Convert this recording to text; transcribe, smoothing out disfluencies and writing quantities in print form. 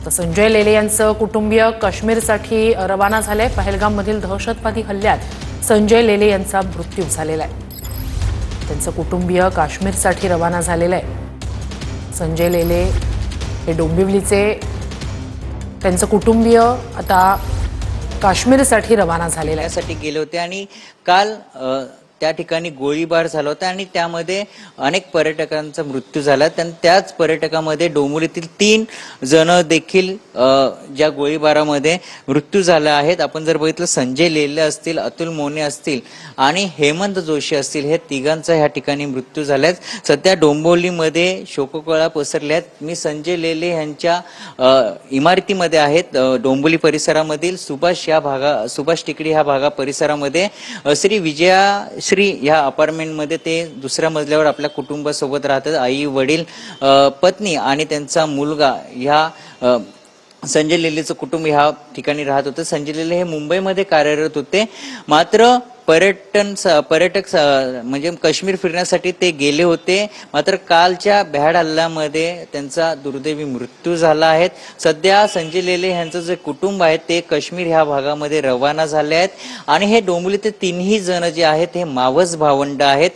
तर संजय लेले यांचं कुटुंबीय काश्मीरसाठी रवाना झाले। पहलगाममधील दहशतवादी हल्ल्यात संजय लेले यांचा मृत्यू झालेला आहे। त्यांचं कुटुंबीय काश्मीरसाठी रवाना झालेलं आहे। संजय लेले हे डोंबिवलीचे, त्यांचं कुटुंबीय आता काश्मीरसाठी रवाना झालेलं आहे। साठी गेले होते आणि काल त्या ठिकाणी गोळीबार झाला होता आणि त्यामध्ये अनेक पर्यटकांचा मृत्यू झाला। त्याच पर्यटकांमध्ये डोंबिवलीतील 3 जण देखील ज्या गोळीबारामध्ये मृत्यू झाले आहेत। आपण जर बघितलं संजय लेले असतील, अतुल मोने असतील आणि हेमंत जोशी असतील, हे तिघांचा ह्या ठिकाणी मृत्यू झालाय। सध्या डोंबिवलीमध्ये शोककळा पसरल्या आहेत। मी संजय लेले यांच्या इमारतीमध्ये आहेत, डोंबिवली परिसरामधील सुभाष टेकडी ह्या भागा परिसरामध्ये श्री विजया श्री या अपार्टमेंटमध्ये ते दुसऱ्या मजल्यावर आपल्या कुटुंबासोबत राहतात। आई, वडील, पत्नी आणि त्यांचा मुलगा ह्या संजय लेलेचं कुटुंब ह्या ठिकाणी राहत होतं। संजय लेले हे मुंबईमध्ये कार्यरत होते, मात्र पर्यटक म्हणजे काश्मीर फिरण्यासाठी ते गेले होते। मात्र कालच्या भ्याड हल्ल्यामध्ये त्यांचा दुर्दैवी मृत्यू झाला आहे। सध्या संजय लेले यांचं जे कुटुंब आहे ते काश्मीर ह्या भागामध्ये रवाना झाले आहेत आणि हे डोंबिवलीचे 3ही जण जे आहेत हे मावस भावंड आहेत।